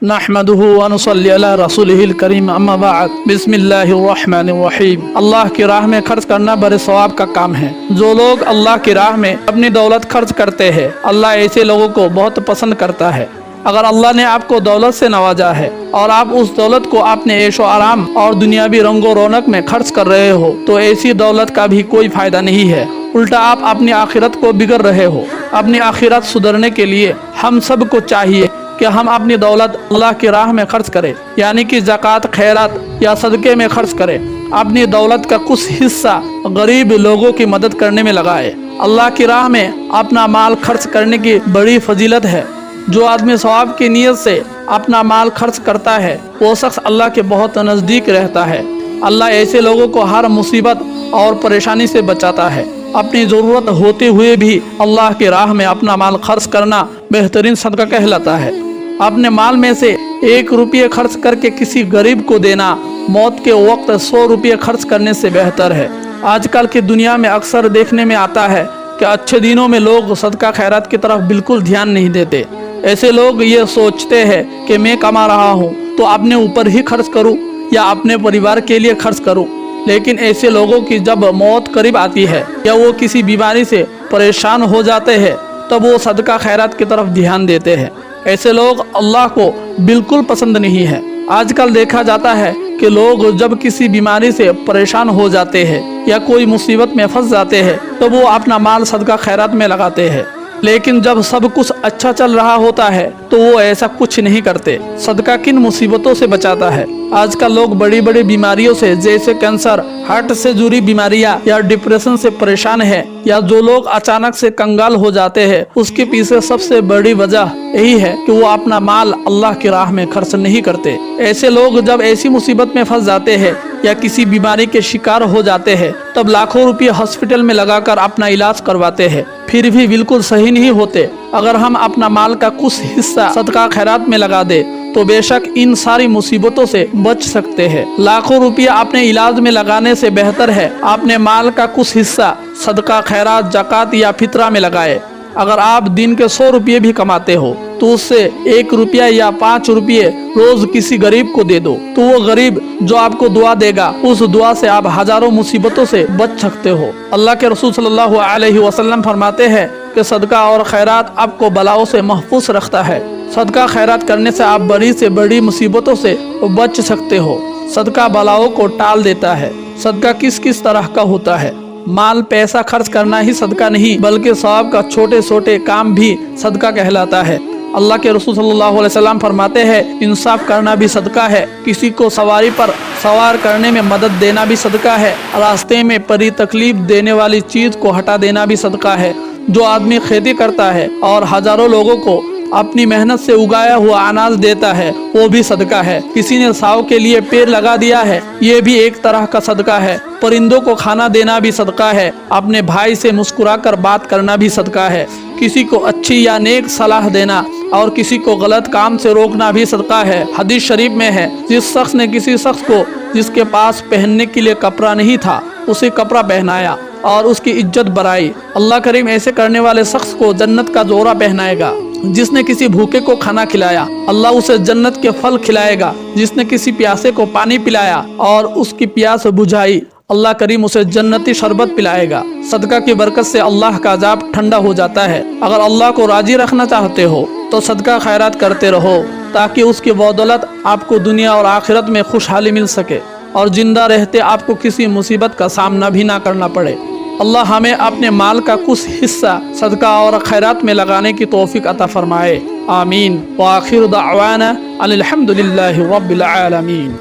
نحمدہ ونصلی علی رسولہ الکریم اما بعد بسم اللہ الرحمن الرحیم۔ اللہ کی راہ میں خرچ کرنا بڑے ثواب کا کام ہے۔ جو لوگ اللہ کی راہ میں اپنی دولت خرچ کرتے ہیں، اللہ ایسے لوگوں کو بہت پسند کرتا ہے۔ اگر اللہ نے آپ کو دولت سے نوازا ہے اور آپ اس دولت کو اپنے عیش و آرام اور دنیاوی رنگ و رونق میں خرچ کر رہے ہو تو ایسی دولت کا بھی کوئی فائدہ نہیں ہے، الٹا آپ اپنی آخرت کو بگڑ رہے ہو۔ اپنی آخرت سدھرنے کے لیے ہم سب کو چاہیے کہ ہم اپنی دولت اللہ کی راہ میں خرچ کریں، یعنی کہ زکوٰۃ، خیرات یا صدقے میں خرچ کریں۔ اپنی دولت کا کچھ حصہ غریب لوگوں کی مدد کرنے میں لگائے۔ اللہ کی راہ میں اپنا مال خرچ کرنے کی بڑی فضیلت ہے۔ جو آدمی ثواب کی نیت سے اپنا مال خرچ کرتا ہے وہ شخص اللہ کے بہت نزدیک رہتا ہے۔ اللہ ایسے لوگوں کو ہر مصیبت اور پریشانی سے بچاتا ہے۔ اپنی ضرورت ہوتے ہوئے بھی اللہ کی راہ میں اپنا مال خرچ کرنا بہترین صدقہ کہلاتا ہے۔ اپنے مال میں سے 1 روپیہ خرچ کر کے کسی غریب کو دینا موت کے وقت 100 روپیہ خرچ کرنے سے بہتر ہے۔ آج کل کی دنیا میں اکثر دیکھنے میں آتا ہے کہ اچھے دنوں میں لوگ صدقہ خیرات کی طرف بالکل دھیان نہیں دیتے۔ ایسے لوگ یہ سوچتے ہیں کہ میں کما رہا ہوں تو اپنے اوپر ہی خرچ کروں یا اپنے پریوار کے لیے خرچ کروں، لیکن ایسے لوگوں کی جب موت قریب آتی ہے یا وہ کسی بیماری سے پریشان ہو جاتے ہیں تب وہ صدقہ خیرات کی طرف دھیان دیتے ہیں۔ ایسے لوگ اللہ کو بالکل پسند نہیں ہے۔ آج کل دیکھا جاتا ہے کہ لوگ جب کسی بیماری سے پریشان ہو جاتے ہیں یا کوئی مصیبت میں پھنس جاتے ہیں تو وہ اپنا مال صدقہ خیرات میں لگاتے ہیں، لیکن جب سب کچھ اچھا چل رہا ہوتا ہے تو وہ ایسا کچھ نہیں کرتے۔ صدقہ کن مصیبتوں سے بچاتا ہے؟ آج کل لوگ بڑی بڑی بیماریوں سے جیسے کینسر، ہارٹ سے جڑی بیماریاں یا ڈپریشن سے پریشان ہیں، یا جو لوگ اچانک سے کنگال ہو جاتے ہیں، اس کے پیچھے سب سے بڑی وجہ یہی ہے کہ وہ اپنا مال اللہ کی راہ میں خرچ نہیں کرتے۔ ایسے لوگ جب ایسی مصیبت میں پھنس جاتے ہیں یا کسی بیماری کے شکار ہو جاتے ہیں تب لاکھوں روپے ہاسپٹل میں لگا کر اپنا علاج کرواتے ہیں، پھر بھی بالکل صحیح نہیں ہوتے۔ اگر ہم اپنا مال کا کچھ حصہ صدقہ خیرات میں لگا دے تو بے شک ان ساری مصیبتوں سے بچ سکتے ہیں۔ لاکھوں روپیہ اپنے علاج میں لگانے سے بہتر ہے اپنے مال کا کچھ حصہ صدقہ خیرات، زکوٰۃ یا فطرہ میں لگائے۔ اگر آپ دن کے 100 روپے بھی کماتے ہو تو اس سے 1 روپیہ یا 5 روپے روز کسی غریب کو دے دو تو وہ غریب جو آپ کو دعا دے گا اس دعا سے آپ ہزاروں مصیبتوں سے بچ سکتے ہو۔ اللہ کے رسول صلی اللہ علیہ وسلم فرماتے ہیں کہ صدقہ اور خیرات آپ کو بلاؤں سے محفوظ رکھتا ہے۔ صدقہ خیرات کرنے سے آپ بڑی سے بڑی مصیبتوں سے بچ سکتے ہو۔ صدقہ بلاؤں کو ٹال دیتا ہے۔ صدقہ کس کس طرح کا ہوتا ہے؟ مال پیسہ خرچ کرنا ہی صدقہ نہیں بلکہ ثواب کا چھوٹے چھوٹے کام بھی صدقہ کہلاتا ہے۔ اللہ کے رسول صلی اللہ علیہ وسلم فرماتے ہیں انصاف کرنا بھی صدقہ ہے، کسی کو سواری پر سوار کرنے میں مدد دینا بھی صدقہ ہے، راستے میں پری تکلیف دینے والی چیز کو ہٹا دینا بھی صدقہ ہے۔ جو آدمی کھیتی کرتا ہے اور ہزاروں لوگوں کو اپنی محنت سے اگایا ہوا اناج دیتا ہے وہ بھی صدقہ ہے۔ کسی نے ساؤ کے لیے پیڑ لگا دیا ہے، یہ بھی ایک طرح کا صدقہ ہے۔ پرندوں کو کھانا دینا بھی صدقہ ہے۔ اپنے بھائی سے مسکرا کر بات کرنا بھی صدقہ ہے۔ کسی کو اچھی یا نیک صلاح دینا اور کسی کو غلط کام سے روکنا بھی صدقہ ہے۔ حدیث شریف میں ہے جس شخص نے کسی شخص کو جس کے پاس پہننے کے لیے کپڑا نہیں تھا اسے کپڑا پہنایا اور اس کی عزت بڑھائی، اللہ کریم ایسے کرنے والے شخص کو جنت کا جوڑا پہنائے گا۔ جس نے کسی بھوکے کو کھانا کھلایا اللہ اسے جنت کے پھل کھلائے گا۔ جس نے کسی پیاسے کو پانی پلایا اور اس کی پیاس بجھائی اللہ کریم اسے جنتی شربت پلائے گا۔ صدقہ کی برکت سے اللہ کا عذاب ٹھنڈا ہو جاتا ہے۔ اگر اللہ کو راضی رکھنا چاہتے ہو تو صدقہ خیرات کرتے رہو تاکہ اس کی بدولت آپ کو دنیا اور آخرت میں خوشحالی مل سکے اور زندہ رہتے آپ کو کسی مصیبت کا سامنا بھی نہ کرنا پڑے۔ اللہ ہمیں اپنے مال کا کچھ حصہ صدقہ اور خیرات میں لگانے کی توفیق عطا فرمائے، آمین۔ وآخر دعوانا الحمد للہ رب العالمین۔